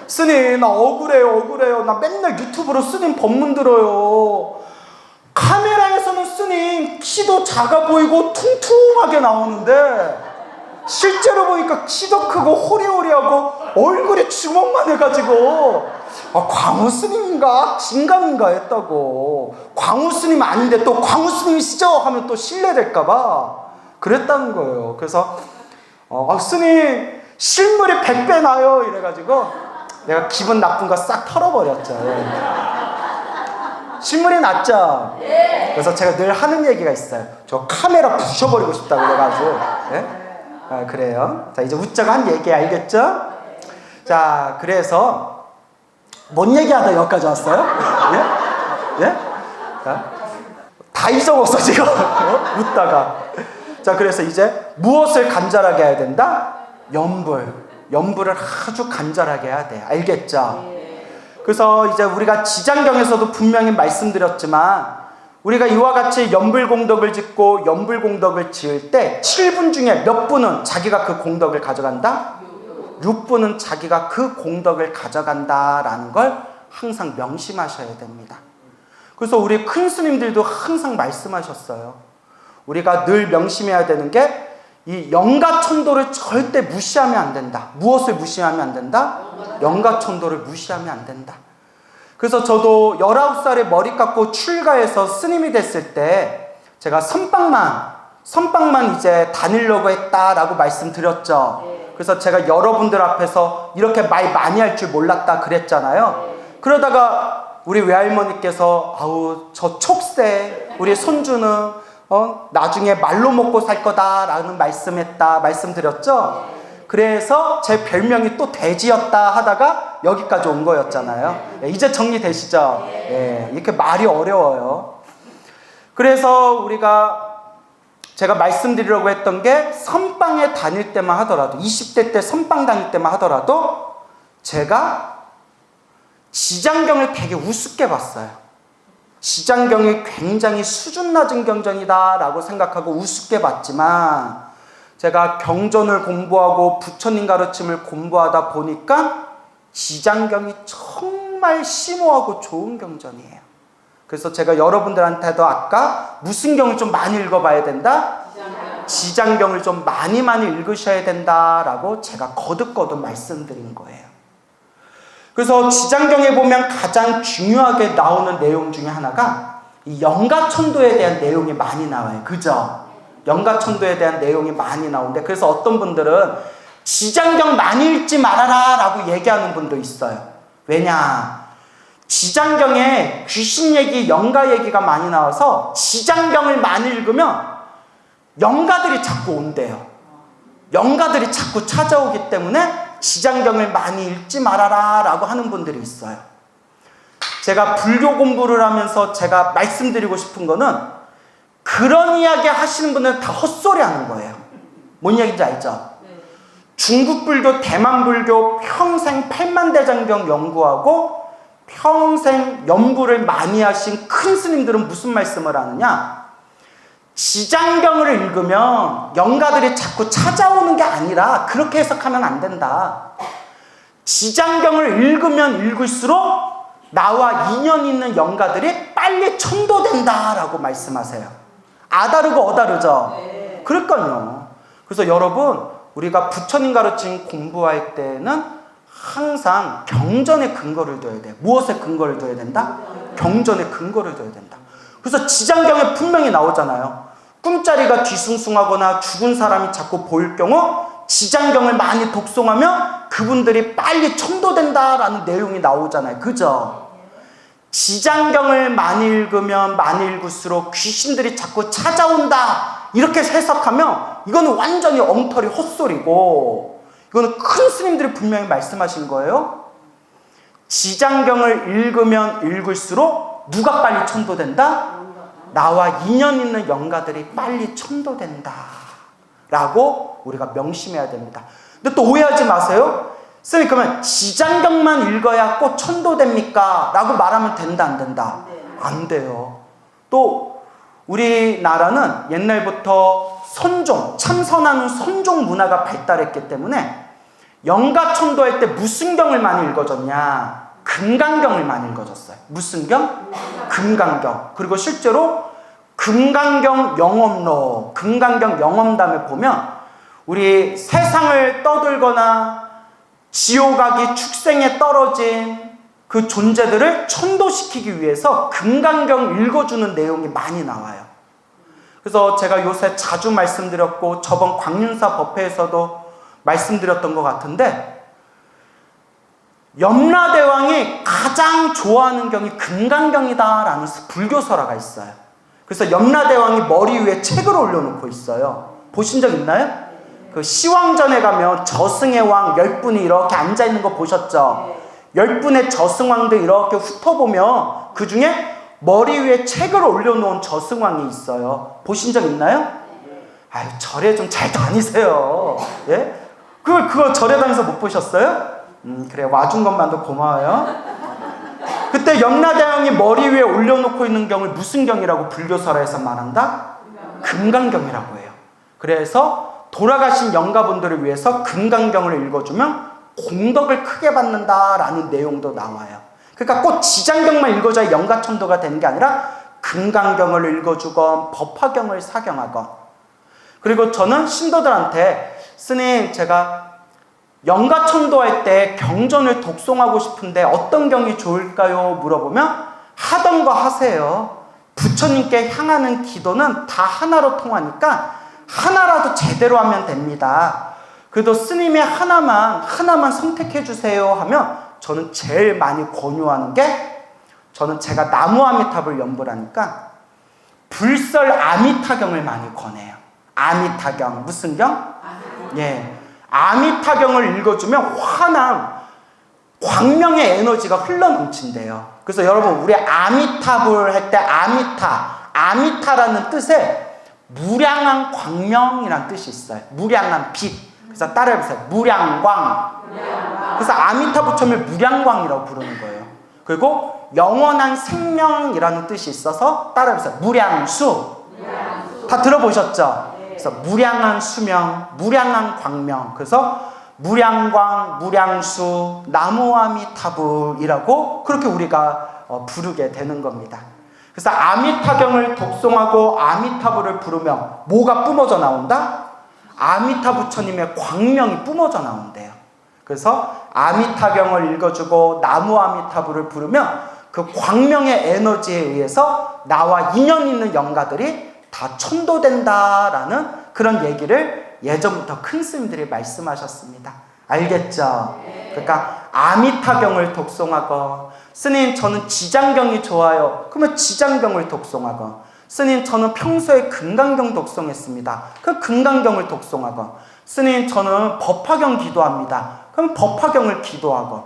스님 나 억울해요. 나 맨날 유튜브로 스님 법문 들어요. 카메라에서는 스님 스님 키도 작아 보이고 퉁퉁하게 나오는데 실제로 보니까 키도 크고 호리호리하고 얼굴이 주먹만 해가지고 광우 스님인가 진감인가 했다고. 광우 스님 아닌데 또 광우 스님이시죠? 하면 또 신뢰될까봐 그랬다는 거예요. 그래서 스님 실물이 100배 나요 이래가지고 내가 기분 나쁜 거 싹 털어버렸죠. 실물이 낫죠? 그래서 제가 늘 하는 얘기가 있어요. 저 카메라 부셔버리고 싶다고 그래가지고. 그래요. 자, 이제 웃자고 한 얘기 알겠죠? 자, 그래서 뭔 얘기하다 여기까지 왔어요? 예? 예? 다 잊어먹었어 지금. 웃다가. 자, 그래서 이제 무엇을 간절하게 해야 된다? 연불을 아주 간절하게 해야 돼. 알겠죠? 그래서 이제 우리가 지장경에서도 분명히 말씀드렸지만 우리가 이와 같이 연불공덕을 짓고 연불공덕을 지을 때 7분 중에 몇 분은 자기가 그 공덕을 가져간다? 6분은 자기가 그 공덕을 가져간다라는 걸 항상 명심하셔야 됩니다. 그래서 우리 큰 스님들도 항상 말씀하셨어요. 우리가 늘 명심해야 되는 게 이 영가천도를 절대 무시하면 안 된다. 무엇을 무시하면 안 된다? 영가천도를 무시하면 안 된다. 그래서 저도 19살에 머리 깎고 출가해서 스님이 됐을 때 제가 선방만 이제 다니려고 했다라고 말씀드렸죠. 그래서 제가 여러분들 앞에서 이렇게 말 많이 할 줄 몰랐다 그랬잖아요. 그러다가 우리 외할머니께서 저 촉새 우리 손주는 나중에 말로 먹고 살 거다라는 말씀드렸죠. 그래서 제 별명이 또 돼지였다 하다가 여기까지 온 거였잖아요. 이제 정리되시죠? 이렇게 말이 어려워요. 그래서 제가 말씀드리려고 했던 게 선방에 다닐 때만 하더라도 20대 때 선방 다닐 때만 하더라도 제가 지장경을 되게 우습게 봤어요. 지장경이 굉장히 수준 낮은 경전이다 라고 생각하고 우습게 봤지만 제가 경전을 공부하고 부처님 가르침을 공부하다 보니까 지장경이 정말 심오하고 좋은 경전이에요. 그래서 제가 여러분들한테도 아까 무슨 경을 좀 많이 읽어봐야 된다? 지장경을 좀 많이 읽으셔야 된다라고 제가 거듭 말씀드린 거예요. 그래서 지장경에 보면 가장 중요하게 나오는 내용 중에 하나가 이 영가천도에 대한 내용이 많이 나와요. 그죠? 영가천도에 대한 내용이 많이 나오는데 그래서 어떤 분들은 지장경 많이 읽지 말아라 라고 얘기하는 분도 있어요. 왜냐? 지장경에 귀신 얘기, 영가 얘기가 많이 나와서 지장경을 많이 읽으면 영가들이 자꾸 온대요. 영가들이 자꾸 찾아오기 때문에 지장경을 많이 읽지 말아라 라고 하는 분들이 있어요. 제가 불교 공부를 하면서 제가 말씀드리고 싶은 거는 그런 이야기 하시는 분들은 다 헛소리 하는 거예요. 뭔 얘기인지 알죠? 중국 불교, 대만 불교 평생 팔만대장경 연구하고 평생 연구를 많이 하신 큰 스님들은 무슨 말씀을 하느냐? 지장경을 읽으면 영가들이 자꾸 찾아오는 게 아니라 그렇게 해석하면 안 된다. 지장경을 읽으면 읽을수록 나와 인연 있는 영가들이 빨리 천도된다라고 말씀하세요. 아다르고 어다르죠? 그러니까요. 그래서 여러분, 우리가 부처님 가르침 공부할 때는 항상 경전에 근거를 둬야 돼. 무엇에 근거를 둬야 된다? 경전에 근거를 둬야 된다. 그래서 지장경에 분명히 나오잖아요. 꿈자리가 뒤숭숭하거나 죽은 사람이 자꾸 보일 경우 지장경을 많이 독송하면 그분들이 빨리 천도된다라는 내용이 나오잖아요. 그죠? 지장경을 많이 읽으면 많이 읽을수록 귀신들이 자꾸 찾아온다 이렇게 해석하면 이거는 완전히 엉터리 헛소리고 이거는 큰 스님들이 분명히 말씀하신 거예요. 지장경을 읽으면 읽을수록 누가 빨리 천도된다? 나와 인연 있는 영가들이 빨리 천도된다 라고 우리가 명심해야 됩니다. 근데 또 오해하지 마세요. 스님 그러면 지장경만 읽어야 꼭 천도됩니까? 라고 말하면 된다 안 된다? 안 돼요. 또 우리나라는 옛날부터 참선하는 선종 문화가 발달했기 때문에 영가 천도할 때 무슨 경을 많이 읽어줬냐? 금강경을 많이 읽어줬어요. 무슨 경? 금강경. 그리고 실제로 금강경 영험로, 금강경 영험담에 보면 우리 세상을 떠들거나 지옥악이 축생에 떨어진 그 존재들을 천도시키기 위해서 금강경 읽어주는 내용이 많이 나와요. 그래서 제가 요새 자주 말씀드렸고 저번 광윤사 법회에서도 말씀드렸던 것 같은데, 염라대왕이 가장 좋아하는 경이 금강경이다라는 불교설화가 있어요. 그래서 염라대왕이 머리 위에 책을 올려놓고 있어요. 보신 적 있나요? 그 시왕전에 가면 저승의 왕 10분이 이렇게 앉아있는 거 보셨죠? 10분의 저승왕들 이렇게 훑어보면 그 중에 머리 위에 책을 올려놓은 저승왕이 있어요. 보신 적 있나요? 아유, 절에 좀 잘 다니세요. 예? 그거 절에 다니면서 못 보셨어요? 그래, 와준 것만도 고마워요. 그때 염라대왕이 머리 위에 올려놓고 있는 경을 무슨 경이라고 불교설화에서 말한다? 금강경이라고 해요. 그래서 돌아가신 영가분들을 위해서 금강경을 읽어주면 공덕을 크게 받는다라는 내용도 나와요. 그러니까 꼭 지장경만 읽어줘야 영가천도가 되는 게 아니라 금강경을 읽어주건 법화경을 사경하건. 그리고 저는 신도들한테, 스님 제가 영가천도할 때 경전을 독송하고 싶은데 어떤 경이 좋을까요? 물어보면 하던 거 하세요. 부처님께 향하는 기도는 다 하나로 통하니까 하나라도 제대로 하면 됩니다. 그래도 스님이 하나만 선택해 주세요 하면 저는 제일 많이 권유하는 게, 저는 제가 나무 아미탑을 연불 하니까 불설 아미타경을 많이 권해요. 아미타경. 무슨 경? 예. 아미타경을 읽어주면 환한 광명의 에너지가 흘러넘친대요. 그래서 여러분, 우리 아미탑을 할 때 아미타라는 뜻에 무량한 광명이라는 뜻이 있어요. 무량한 빛. 그래서 따라해보세요. 무량광. 그래서 아미타 부처님을 무량광이라고 부르는 거예요. 그리고 영원한 생명이라는 뜻이 있어서 따라해보세요. 무량수. 다 들어보셨죠? 그래서 무량한 수명, 무량한 광명. 그래서 무량광, 무량수, 나무아미타불이라고 그렇게 우리가 부르게 되는 겁니다. 그래서 아미타경을 독송하고 아미타불을 부르면 뭐가 뿜어져 나온다? 아미타 부처님의 광명이 뿜어져 나온대요. 그래서 아미타경을 읽어주고 나무아미타불을 부르면 그 광명의 에너지에 의해서 나와 인연 있는 영가들이 다 천도된다라는 그런 얘기를 예전부터 큰 스님들이 말씀하셨습니다. 알겠죠? 그러니까 아미타경을 독송하건, 스님 저는 지장경이 좋아요. 그러면 지장경을 독송하건, 스님 저는 평소에 금강경 독송했습니다. 그럼 금강경을 독송하건, 스님 저는 법화경 기도합니다. 그럼 법화경을 기도하건,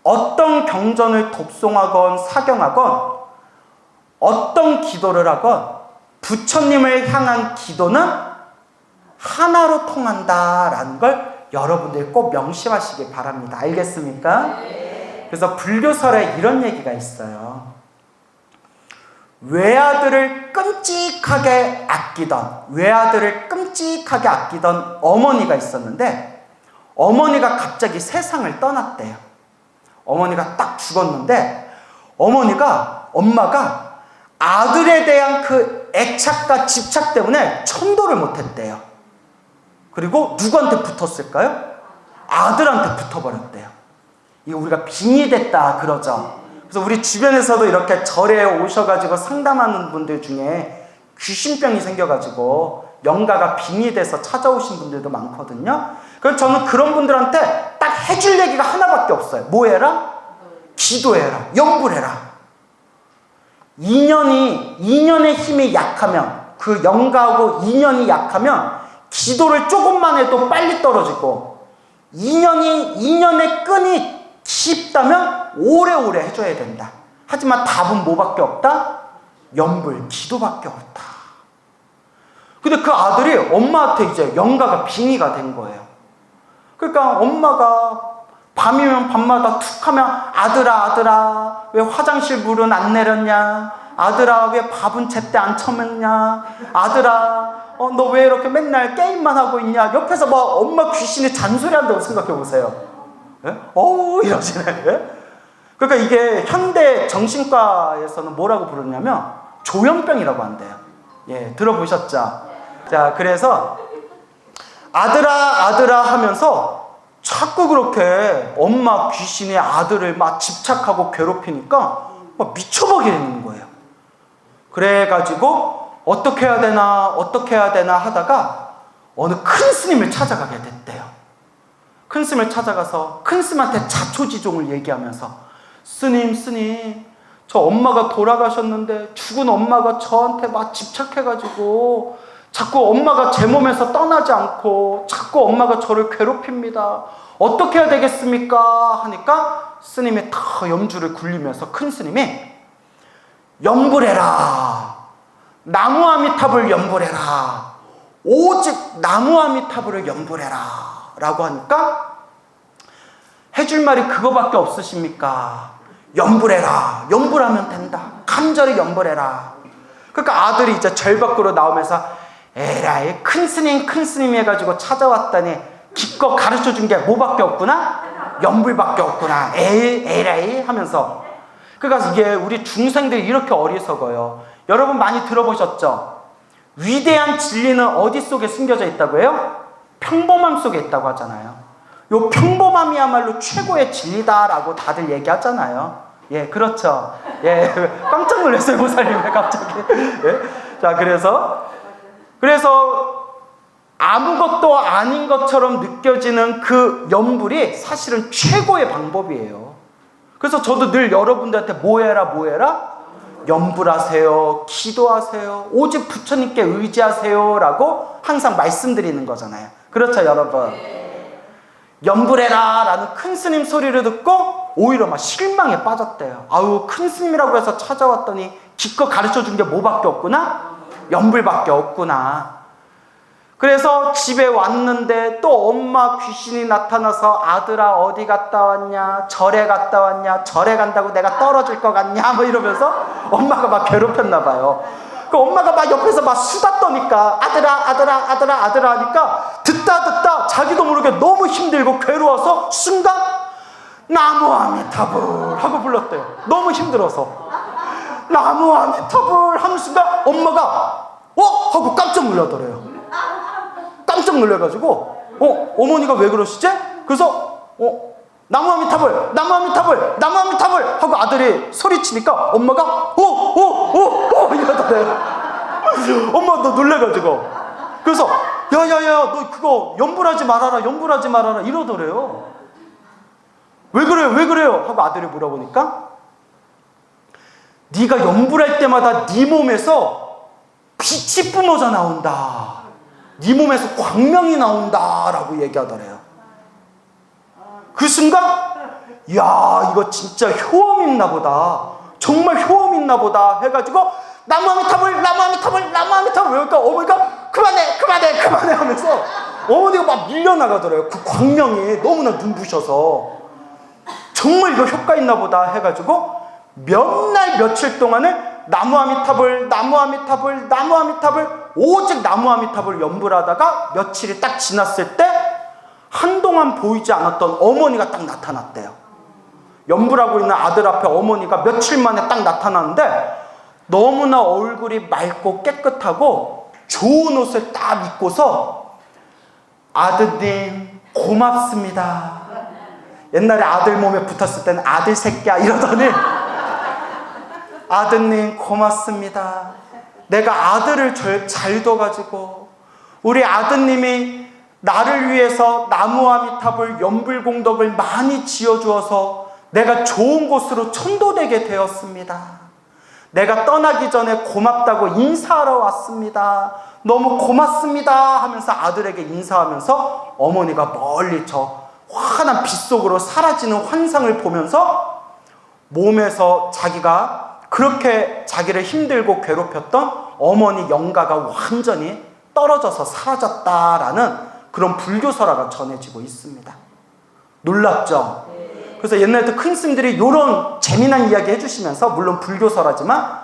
어떤 경전을 독송하건 사경하건, 어떤 기도를 하건 부처님을 향한 기도는 하나로 통한다라는 걸 여러분들이 꼭 명심하시기 바랍니다. 알겠습니까? 그래서 불교설에 이런 얘기가 있어요. 외아들을 끔찍하게 아끼던 어머니가 있었는데, 어머니가 갑자기 세상을 떠났대요. 어머니가 딱 죽었는데 엄마가 아들에 대한 그 애착과 집착 때문에 천도를 못했대요. 그리고 누구한테 붙었을까요? 아들한테 붙어버렸대요. 이거 우리가 빙의 됐다 그러죠. 그래서 우리 주변에서도 이렇게 절에 오셔가지고 상담하는 분들 중에 귀신병이 생겨가지고 영가가 빙의 돼서 찾아오신 분들도 많거든요. 그래서 저는 그런 분들한테 딱 해줄 얘기가 하나밖에 없어요. 뭐 해라? 기도해라. 연불해라. 인연의 힘이 약하면, 그 영가하고 인연이 약하면 기도를 조금만 해도 빨리 떨어지고, 인연의 끈이 깊다면 오래오래 해줘야 된다. 하지만 답은 뭐밖에 없다? 연불, 기도밖에 없다. 근데 그 아들이 엄마한테 이제 영가가 빙의가 된 거예요. 그러니까 엄마가 밤이면 밤마다 툭 하면 아들아 왜 화장실 물은 안 내렸냐, 아들아 왜 밥은 제때 안 처먹냐, 아들아 너 왜 이렇게 맨날 게임만 하고 있냐, 옆에서 막 엄마 귀신이 잔소리한다고 생각해 보세요. 예? 어우 이러시네. 예? 그러니까 이게 현대 정신과에서는 뭐라고 부르냐면 조현병이라고 한대요. 예, 들어보셨죠? 자, 그래서 아들아 아들아 하면서 자꾸 그렇게 엄마 귀신이 아들을 막 집착하고 괴롭히니까 막 미쳐버리는 거예요. 그래가지고 어떻게 해야 되나 하다가 어느 큰 스님을 찾아가게 됐대요. 큰 스님을 찾아가서 큰 스님한테 자초지종을 얘기하면서 스님 저 엄마가 돌아가셨는데 죽은 엄마가 저한테 막 집착해가지고 자꾸 엄마가 제 몸에서 떠나지 않고 자꾸 엄마가 저를 괴롭힙니다. 어떻게 해야 되겠습니까? 하니까 스님이 다 염주를 굴리면서 큰 스님이 염불해라. 나무 아미타불 염불해라. 오직 나무 아미타불을 염불해라. 라고 하니까 해줄 말이 그거밖에 없으십니까? 염불해라. 염불하면 된다. 간절히 염불해라. 그러니까 아들이 이제 절 밖으로 나오면서 에라이 큰 스님 해가지고 찾아왔더니 기껏 가르쳐준 게 뭐밖에 없구나? 염불밖에 없구나. 에라이 하면서. 그러니까 이게 우리 중생들이 이렇게 어리석어요. 여러분 많이 들어보셨죠? 위대한 진리는 어디 속에 숨겨져 있다고 해요? 평범함 속에 있다고 하잖아요. 요 평범함이야말로 최고의 진리다라고 다들 얘기하잖아요. 예, 그렇죠. 예, 깜짝 놀랐어요, 모살님 왜 갑자기. 예? 자, 그래서 아무것도 아닌 것처럼 느껴지는 그 염불이 사실은 최고의 방법이에요. 그래서 저도 늘 여러분들한테 뭐 해라? 염불하세요. 기도하세요. 오직 부처님께 의지하세요. 라고 항상 말씀드리는 거잖아요. 그렇죠, 여러분? 염불해라 라는 큰 스님 소리를 듣고 오히려 막 실망에 빠졌대요. 아유, 큰 스님이라고 해서 찾아왔더니 기껏 가르쳐준 게 뭐밖에 없구나? 염불밖에 없구나. 그래서 집에 왔는데 또 엄마 귀신이 나타나서 아들아 어디 갔다 왔냐? 절에 갔다 왔냐? 절에 간다고 내가 떨어질 것 같냐? 뭐 이러면서 엄마가 막 괴롭혔나 봐요. 그 엄마가 막 옆에서 막 수다 떠니까 아들아 하니까 듣다 자기도 모르게 너무 힘들고 괴로워서 순간 나무 아미타불 하고 불렀대요. 너무 힘들어서 나무 아미타불 하는 순간 엄마가 하고 깜짝 놀라더래요. 깜짝 놀라가지고 어머니가 왜 그러시지? 그래서 나무 아미타불 하고 아들이 소리치니까 엄마가 이러더래요. 엄마 너 놀래가지고. 그래서 야야야 너 그거 염불하지 말아라 이러더래요. 왜 그래요 하고 아들이 물어보니까 네가 염불할 때마다 네 몸에서 빛이 뿜어져 나온다. 네 몸에서 광명이 나온다라고 얘기하더래요. 그 순간 야 이거 진짜 효험 있나 보다. 정말 효험 있나 보다 해가지고 나무 아미타불 그러니까 어머니가 그만해 하면서 어머니가 막 밀려나가더래요. 그 광명이 너무나 눈부셔서 정말 이거 효과 있나 보다 해가지고 몇 날 며칠 동안을 나무 아미타불 오직 나무 아미타불 염불하다가 며칠이 딱 지났을 때 한동안 보이지 않았던 어머니가 딱 나타났대요. 염불하고 있는 아들 앞에 어머니가 며칠 만에 딱 나타났는데 너무나 얼굴이 맑고 깨끗하고 좋은 옷을 딱 입고서 아드님 고맙습니다. 옛날에 아들 몸에 붙었을 때는 아들 새끼야 이러더니 아드님 고맙습니다. 내가 아들을 잘 둬가지고 우리 아드님이 나를 위해서 나무 아미타불 염불공덕을 많이 지어주어서 내가 좋은 곳으로 천도되게 되었습니다. 내가 떠나기 전에 고맙다고 인사하러 왔습니다. 너무 고맙습니다 하면서 아들에게 인사하면서 어머니가 멀리 저 환한 빛 속으로 사라지는 환상을 보면서 몸에서 자기가 그렇게 자기를 힘들고 괴롭혔던 어머니 영가가 완전히 떨어져서 사라졌다라는 그런 불교설화가 전해지고 있습니다. 놀랍죠? 그래서 옛날부터 큰 스님들이 이런 재미난 이야기 해주시면서 물론 불교설화지만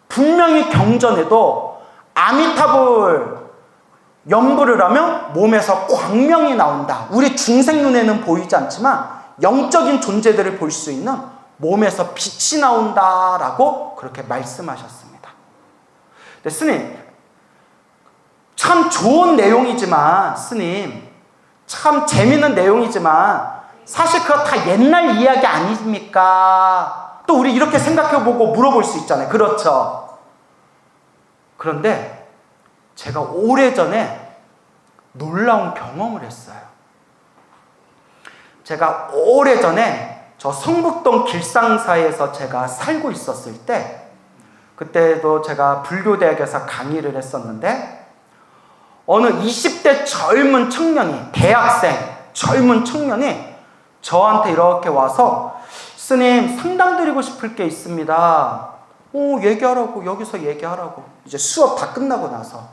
분명히 경전에도 아미타불 염불을 하면 몸에서 광명이 나온다. 우리 중생 눈에는 보이지 않지만 영적인 존재들을 볼 수 있는 몸에서 빛이 나온다라고 그렇게 말씀하셨습니다. 근데 스님, 참 좋은 내용이지만, 스님, 참 재밌는 내용이지만, 사실 그거 다 옛날 이야기 아닙니까? 또 우리 이렇게 생각해보고 물어볼 수 있잖아요. 그렇죠? 그런데 제가 오래전에 놀라운 경험을 했어요. 제가 오래전에 저 성북동 길상사에서 제가 살고 있었을 때, 그때도 제가 불교대학에서 강의를 했었는데, 어느 20대 젊은 청년이, 대학생 젊은 청년이 저한테 이렇게 와서, 스님, 상담 드리고 싶을 게 있습니다. 얘기하라고, 여기서 얘기하라고. 이제 수업 다 끝나고 나서,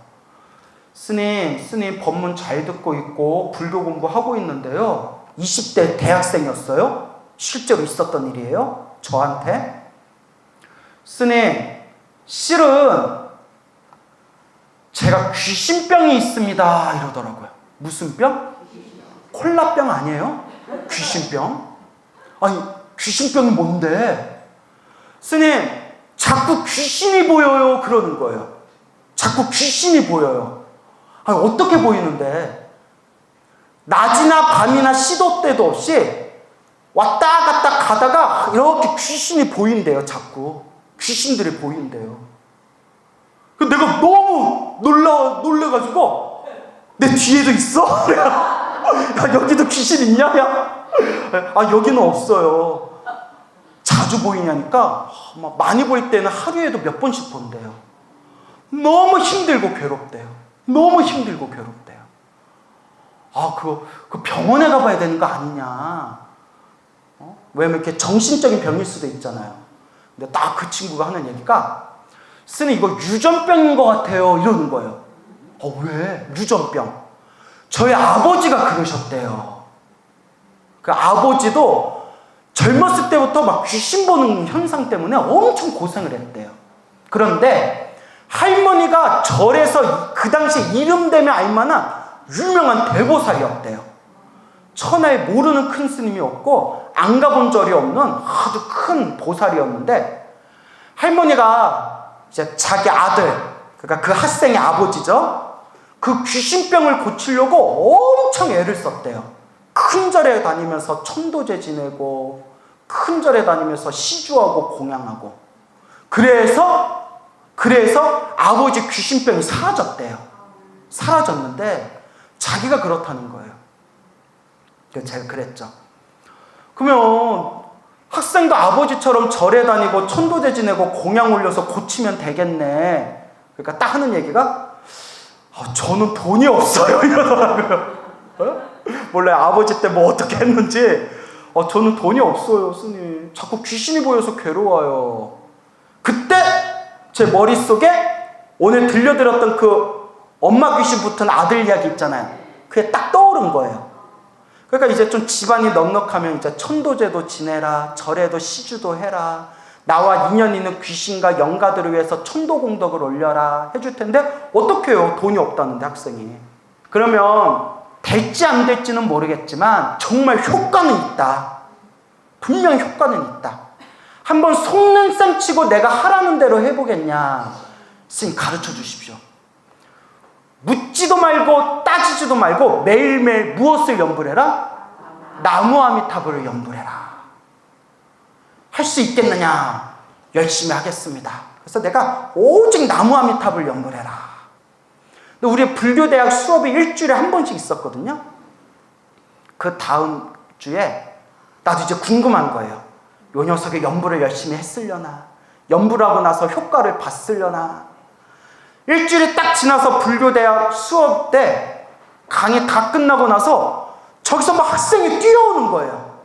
스님 법문 잘 듣고 있고 불교 공부하고 있는데요, 20대 대학생이었어요. 실제로 있었던 일이에요. 저한테, 스님, 실은 제가 귀신병이 있습니다 이러더라고요. 무슨 병? 콜라병 아니에요? 귀신병? 아니, 귀신병이 뭔데? 스님, 자꾸 귀신이 보여요 그러는 거예요. 자꾸 귀신이 보여요. 아니, 어떻게 보이는데? 낮이나 밤이나 시도 때도 없이 왔다 갔다 가다가 이렇게 귀신이 보인대요. 자꾸 귀신들이 보인대요. 내가 너무 놀래가지고, 내 뒤에도 있어? 야, 여기도 귀신 있냐? 야. 여기는 없어요. 자주 보이냐니까, 많이 보일 때는 하루에도 몇 번씩 본대요. 너무 힘들고 괴롭대요. 너무 힘들고 괴롭대요. 그 병원에 가봐야 되는 거 아니냐. 왜냐면 이렇게 정신적인 병일 수도 있잖아요. 근데 딱 그 친구가 하는 얘기가, 스님, 이거 유전병인 것 같아요 이러는 거예요. 왜? 유전병. 저희 아버지가 그러셨대요. 그 아버지도 젊었을 때부터 막 귀신 보는 현상 때문에 엄청 고생을 했대요. 그런데 할머니가 절에서 그 당시 이름되면 알만한 유명한 대보살이었대요. 천하에 모르는 큰 스님이 없고 안 가본 절이 없는 아주 큰 보살이었는데, 할머니가 이제 자기 아들, 그러니까 그 학생의 아버지죠, 그 귀신병을 고치려고 엄청 애를 썼대요. 큰 절에 다니면서 천도제 지내고, 큰 절에 다니면서 시주하고 공양하고. 그래서 아버지 귀신병이 사라졌대요. 사라졌는데 자기가 그렇다는 거예요. 그래서 제가 그랬죠. 그러면 학생도 아버지처럼 절에 다니고 천도제 지내고 공양 올려서 고치면 되겠네. 그러니까 딱 하는 얘기가, 저는 돈이 없어요 이러더라고요. 몰라요, 아버지 때 뭐 어떻게 했는지. 저는 돈이 없어요 스님. 자꾸 귀신이 보여서 괴로워요. 그때 제 머릿속에 오늘 들려드렸던 그 엄마 귀신 붙은 아들 이야기 있잖아요. 그게 딱 떠오른 거예요. 그러니까 이제 좀 집안이 넉넉하면 이제 천도제도 지내라, 절에도 시주도 해라, 나와 인연 있는 귀신과 영가들을 위해서 천도공덕을 올려라 해줄 텐데, 어떻게 해요? 돈이 없다는데 학생이. 그러면 될지 안 될지는 모르겠지만 정말 효과는 있다. 분명히 효과는 있다. 한번 속는 셈 치고 내가 하라는 대로 해보겠냐. 스님 가르쳐 주십시오. 묻지도 말고 따지지도 말고 매일매일 무엇을 염불 해라? 나무 아미타불을 염불 해라. 할 수 있겠느냐? 열심히 하겠습니다. 그래서 내가 오직 나무 아미타불 염불 해라. 근데 우리 불교대학 수업이 일주일에 한 번씩 있었거든요. 그 다음 주에 나도 이제 궁금한 거예요. 요 녀석의 염불을 열심히 했으려나? 염불하고 나서 효과를 봤으려나? 일주일이 딱 지나서 불교대학 수업 때 강의 다 끝나고 나서 저기서 막 학생이 뛰어오는 거예요.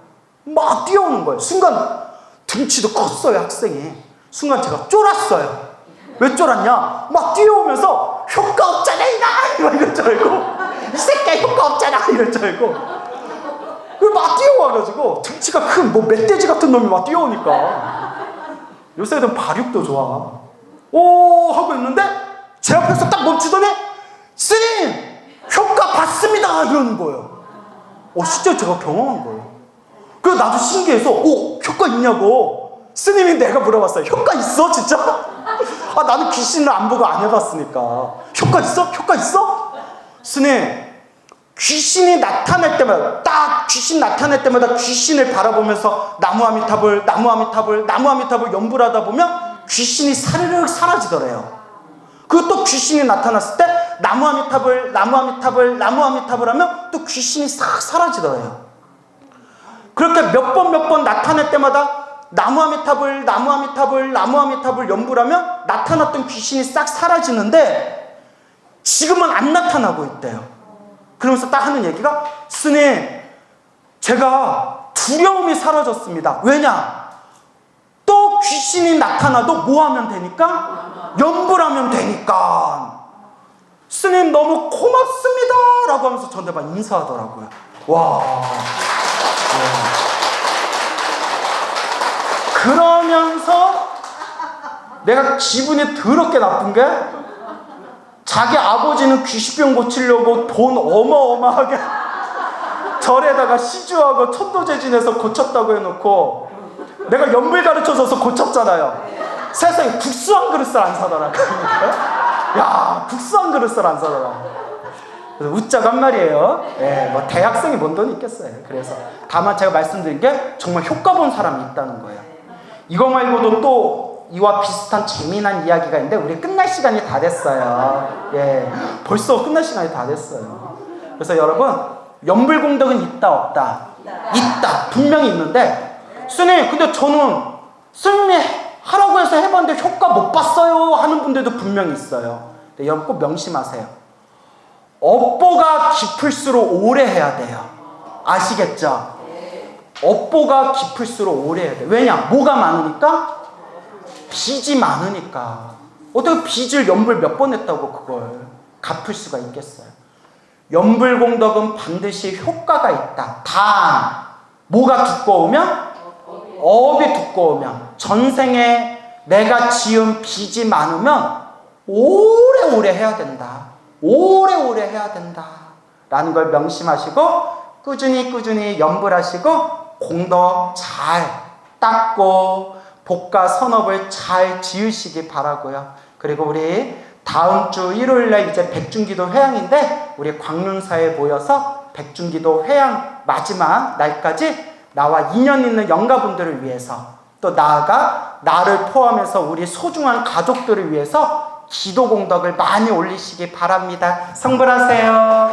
막 뛰어오는 거예요. 순간 등치도 컸어요, 학생이. 순간 제가 쫄았어요. 왜 쫄았냐? 막 뛰어오면서 효과 없잖아 이거 이럴 줄 알고, 이 새끼야 효과 없잖아 이럴 줄 알고. 막 뛰어와가지고 등치가 큰 뭐 멧돼지 같은 놈이 막 뛰어오니까, 요새 애들은 발육도 좋아. 오 하고 있는데 제 앞에서 딱 멈추더니, 스님 효과 봤습니다 이러는 거예요. 진짜 제가 경험한 거예요. 그래서 나도 신기해서 효과 있냐고 스님이 내가 물어봤어요. 효과 있어 진짜? 아, 나는 귀신을 안 보고 안 해봤으니까. 효과 있어? 효과 있어? 스님, 귀신이 나타날 때마다, 딱 귀신 나타날 때마다 귀신을 바라보면서 나무 아미타불, 나무 아미타불, 나무 아미타불 연불 하다 보면 귀신이 사르륵 사라지더래요. 그리고 또 귀신이 나타났을 때 나무 아미타불, 나무 아미타불, 나무 아미타불 하면 또 귀신이 싹 사라지더래요. 그렇게 몇 번 나타날 때마다 나무 아미타불, 나무 아미타불, 나무 아미타불 연불하면 나타났던 귀신이 싹 사라지는데 지금은 안 나타나고 있대요. 그러면서 딱 하는 얘기가, 스님, 제가 두려움이 사라졌습니다. 왜냐? 또 귀신이 나타나도 뭐 하면 되니까? 연불하면 되니까. 스님 너무 고맙습니다 라고 하면서 저한테 막 인사하더라고요. 와. 그러면서 내가 기분이 더럽게 나쁜 게, 자기 아버지는 귀신병 고치려고 돈 어마어마하게 절에다가 시주하고 천도제진해서 고쳤다고 해놓고 내가 연불 가르쳐줘서 고쳤잖아요. 세상에 국수 한 그릇을 안 사더라. 야, 국수 한 그릇을 안 사더라. 그래서 웃자고 한 말이에요. 예, 뭐 대학생이 뭔 돈이 있겠어요. 그래서 다만 제가 말씀드린 게 정말 효과 본 사람이 있다는 거예요. 이거 말고도 또 이와 비슷한 재미난 이야기가 있는데 우리 끝날 시간이 다 됐어요. 예, 벌써 끝날 시간이 다 됐어요. 그래서 여러분, 연불공덕은 있다 없다? 있다. 분명히 있는데, 스님 근데 저는 스님이 하라고 해서 해봤는데 효과 못 봤어요 하는 분들도 분명히 있어요. 근데 여러분 꼭 명심하세요. 업보가 깊을수록 오래 해야 돼요. 아시겠죠? 업보가 깊을수록 오래 해야 돼요. 왜냐? 뭐가 많으니까? 빚이 많으니까. 어떻게 빚을 연불 몇 번 했다고 그걸 갚을 수가 있겠어요? 연불공덕은 반드시 효과가 있다. 단, 뭐가 두꺼우면? 업이 두꺼우면. 전생에 내가 지은 빚이 많으면 오래오래 해야 된다. 오래오래 해야 된다 라는 걸 명심하시고 꾸준히 연불하시고 공덕 잘 닦고 복과 선업을 잘 지으시기 바라고요. 그리고 우리 다음 주 일요일날 이제 백중기도 회양인데 우리 광륜사에 모여서 백중기도 회양 마지막 날까지 나와 인연 있는 영가분들을 위해서, 또 나아가 나를 포함해서 우리 소중한 가족들을 위해서 기도 공덕을 많이 올리시기 바랍니다. 성불하세요.